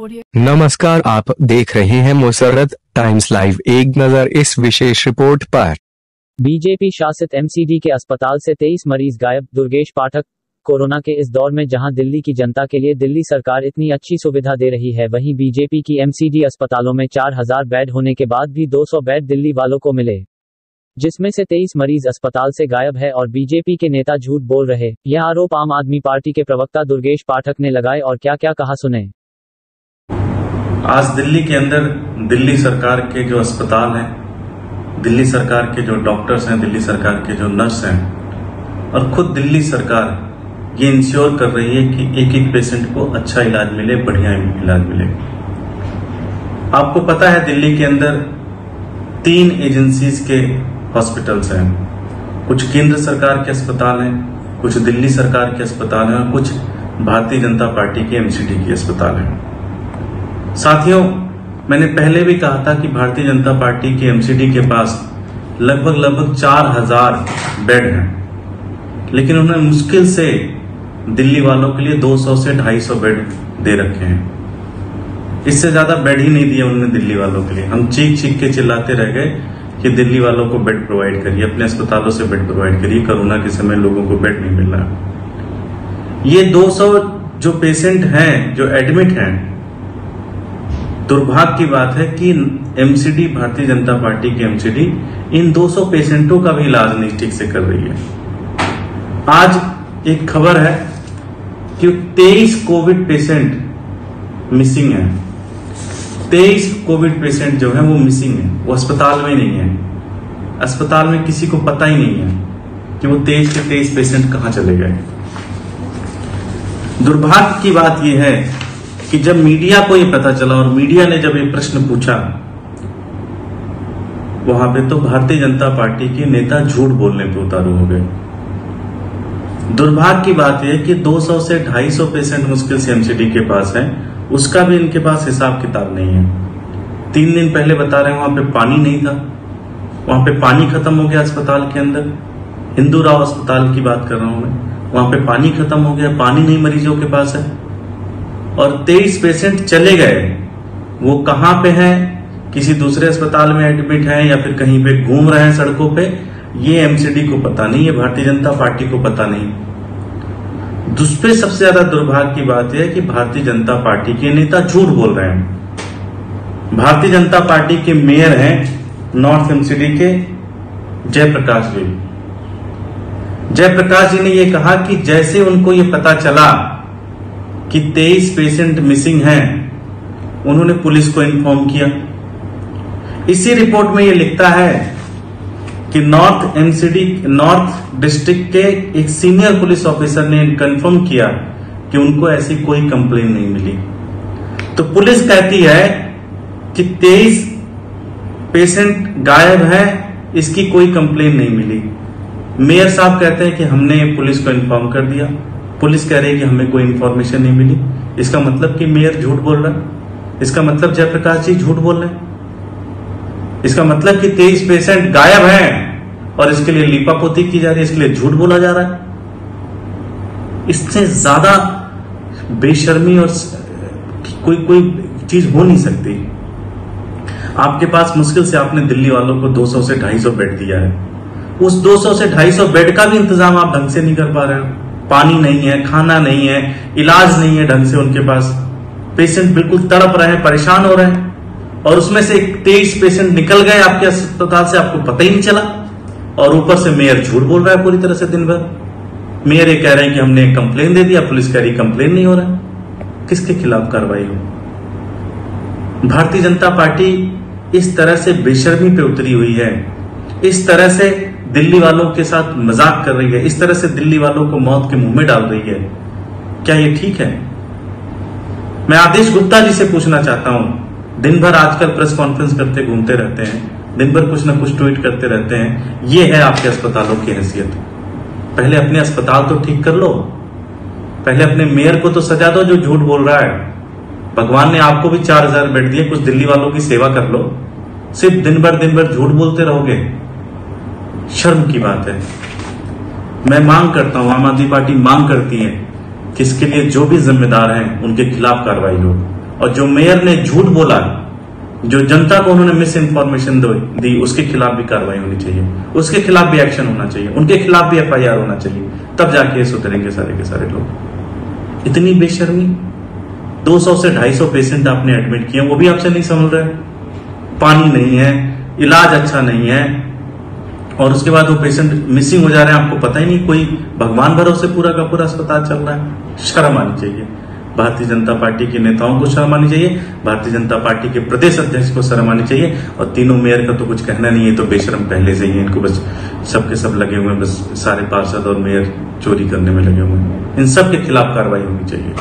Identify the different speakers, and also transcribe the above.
Speaker 1: नमस्कार, आप देख रहे हैं मुसर्रत टाइम्स लाइव। एक नजर इस विशेष रिपोर्ट पर।
Speaker 2: बीजेपी शासित एमसीडी के अस्पताल से 23 मरीज गायब। दुर्गेश पाठक। कोरोना के इस दौर में जहां दिल्ली की जनता के लिए दिल्ली सरकार इतनी अच्छी सुविधा दे रही है, वहीं बीजेपी की एमसीडी अस्पतालों में 4000 बेड होने के बाद भी 200 बेड दिल्ली वालों को मिले, जिसमें से 23 मरीज अस्पताल से गायब है और बीजेपी के नेता झूठ बोल रहे। यह आरोप आम आदमी पार्टी के प्रवक्ता दुर्गेश पाठक ने लगाए और क्या क्या कहा, सुने।
Speaker 3: आज दिल्ली के अंदर दिल्ली सरकार के जो अस्पताल हैं, दिल्ली सरकार के जो डॉक्टर्स हैं, दिल्ली सरकार के जो नर्स हैं और खुद दिल्ली सरकार ये इंश्योर कर रही है कि एक एक पेशेंट को अच्छा इलाज मिले, बढ़िया इलाज मिले। आपको पता है दिल्ली के अंदर 3 एजेंसीज के हॉस्पिटल्स हैं। कुछ केंद्र सरकार के अस्पताल हैं, कुछ दिल्ली सरकार के अस्पताल हैं और कुछ भारतीय जनता पार्टी के एमसीडी के अस्पताल हैं। साथियों, मैंने पहले भी कहा था कि भारतीय जनता पार्टी के एमसीडी के पास लगभग 4000 बेड हैं, लेकिन उन्होंने मुश्किल से दिल्ली वालों के लिए 200 से 250 बेड दे रखे हैं। इससे ज्यादा बेड ही नहीं दिए उन्होंने दिल्ली वालों के लिए। हम चीख चीख के चिल्लाते रह गए कि दिल्ली वालों को बेड प्रोवाइड करिए, अपने अस्पतालों से बेड प्रोवाइड करिए, कोरोना के समय लोगों को बेड नहीं मिल रहा। ये 200 जो पेशेंट हैं, जो एडमिट हैं, दुर्भाग्य की बात है कि एमसीडी, भारतीय जनता पार्टी की एमसीडी इन 200 पेशेंटों का भी इलाज नहीं ठीक से कर रही है। आज एक खबर है कि 23 कोविड पेशेंट मिसिंग है। 23 कोविड पेशेंट जो है वो मिसिंग है, वो अस्पताल में नहीं है। अस्पताल में किसी को पता ही नहीं है कि वो 23 के 23 पेशेंट कहां चले गए। दुर्भाग्य की बात यह है कि जब मीडिया को ये पता चला और मीडिया ने जब ये प्रश्न पूछा, वहां पे तो भारतीय जनता पार्टी के नेता झूठ बोलने पे उतारू हो गए। दुर्भाग्य की बात यह है कि 200 से 250 पेशेंट मुश्किल से एमसीडी के पास हैं, उसका भी इनके पास हिसाब किताब नहीं है। 3 दिन पहले बता रहे हैं वहां पे पानी नहीं था, वहां पे पानी खत्म हो गया अस्पताल के अंदर। हिंदू राव अस्पताल की बात कर रहा हूं मैं, वहां पे पानी खत्म हो गया, पानी नहीं मरीजों के पास है और 23 पेशेंट चले गए। वो कहां पे हैं, किसी दूसरे अस्पताल में एडमिट हैं या फिर कहीं पे घूम रहे हैं सड़कों पे, ये एमसीडी को पता नहीं है, भारतीय जनता पार्टी को पता नहीं। दूसरे सबसे ज्यादा दुर्भाग्य की बात यह है कि भारतीय जनता पार्टी के नेता झूठ बोल रहे हैं। भारतीय जनता पार्टी के मेयर हैं नॉर्थ एमसीडी के जयप्रकाश जी। जयप्रकाश जी ने यह कहा कि जैसे उनको यह पता चला कि 23 पेशेंट मिसिंग हैं, उन्होंने पुलिस को इन्फॉर्म किया। इसी रिपोर्ट में यह लिखता है कि नॉर्थ डिस्ट्रिक्ट के एक सीनियर पुलिस ऑफिसर ने कंफर्म किया कि उनको ऐसी कोई कंप्लेन नहीं मिली। तो पुलिस कहती है कि 23 पेशेंट गायब हैं, इसकी कोई कंप्लेन नहीं मिली। मेयर साहब कहते हैं कि हमने पुलिस को इन्फॉर्म कर दिया, पुलिस कह रही है कि हमें कोई इंफॉर्मेशन नहीं मिली। इसका मतलब कि मेयर झूठ बोल रहा है, इसका मतलब जयप्रकाश जी झूठ बोल रहे हैं, इसका मतलब कि 23 पेशेंट गायब हैं और इसके लिए लीपापोती की जा रही है, इसके लिए झूठ बोला जा रहा है। इससे ज्यादा बेशर्मी और कोई चीज हो नहीं सकती। आपके पास मुश्किल से आपने दिल्ली वालों को 200 से 250 बेड दिया है, उस 200 से 250 बेड का भी इंतजाम आप ढंग से नहीं कर पा रहे हो। पानी नहीं है, खाना नहीं है, इलाज नहीं है ढंग से उनके पास। पेशेंट बिल्कुल तड़प रहे हैं, परेशान हो रहे हैं और उसमें से 23 पेशेंट निकल गए आपके अस्पताल से, आपको पता ही नहीं चला। और ऊपर से मेयर झूठ बोल रहा है पूरी तरह से दिन भर। मेयर ये कह रहे हैं कि हमने कंप्लेन दे दिया, पुलिस कह रही कंप्लेन नहीं हो रहा है। किसके खिलाफ कार्रवाई हो? भारतीय जनता पार्टी इस तरह से बेशर्मी पे उतरी हुई है, इस तरह से दिल्ली वालों के साथ मजाक कर रही है, इस तरह से दिल्ली वालों को मौत के मुंह में डाल रही है। क्या ये ठीक है? मैं आदेश गुप्ता जी से पूछना चाहता हूं, दिन भर आजकल प्रेस कॉन्फ्रेंस करते घूमते रहते हैं, दिन भर कुछ ना कुछ ट्वीट करते रहते हैं, ये है आपके अस्पतालों की हैसियत? पहले अपने अस्पताल तो ठीक कर लो, पहले अपने मेयर को तो सजा दो जो झूठ बोल रहा है। भगवान ने आपको भी 4000 बेड दिए, कुछ दिल्ली वालों की सेवा कर लो। सिर्फ दिन भर झूठ बोलते रहोगे, शर्म की बात है। मैं मांग करता हूं, आम आदमी पार्टी मांग करती है कि इसके लिए जो भी जिम्मेदार हैं उनके खिलाफ कार्रवाई हो। और जो मेयर ने झूठ बोला, जो जनता को उन्होंने मिस इन्फॉर्मेशन दी, उसके खिलाफ भी कार्रवाई होनी चाहिए, उसके खिलाफ भी एक्शन होना चाहिए, उनके खिलाफ भी FIR होना चाहिए, तब जाके सुधरेंगे सारे के सारे लोग। इतनी बेशर्मी, 200 से 250 पेशेंट आपने एडमिट किए, वो भी आपसे नहीं संभल रहे, पानी नहीं है, इलाज अच्छा नहीं है, और उसके बाद वो पेशेंट मिसिंग हो जा रहे हैं, आपको पता ही नहीं, कोई भगवान भरोसे पूरा का पूरा अस्पताल चल रहा है। शर्म आनी चाहिए, भारतीय जनता पार्टी के नेताओं को शर्म आनी चाहिए, भारतीय जनता पार्टी के प्रदेश अध्यक्ष को शर्म आनी चाहिए, और तीनों मेयर का तो कुछ कहना नहीं है, तो बेशर्म पहले से ही, इनको बस सबके सब लगे हुए हैं, बस सारे पार्षद और मेयर चोरी करने में लगे हुए हैं। इन सब के खिलाफ कार्रवाई होनी चाहिए।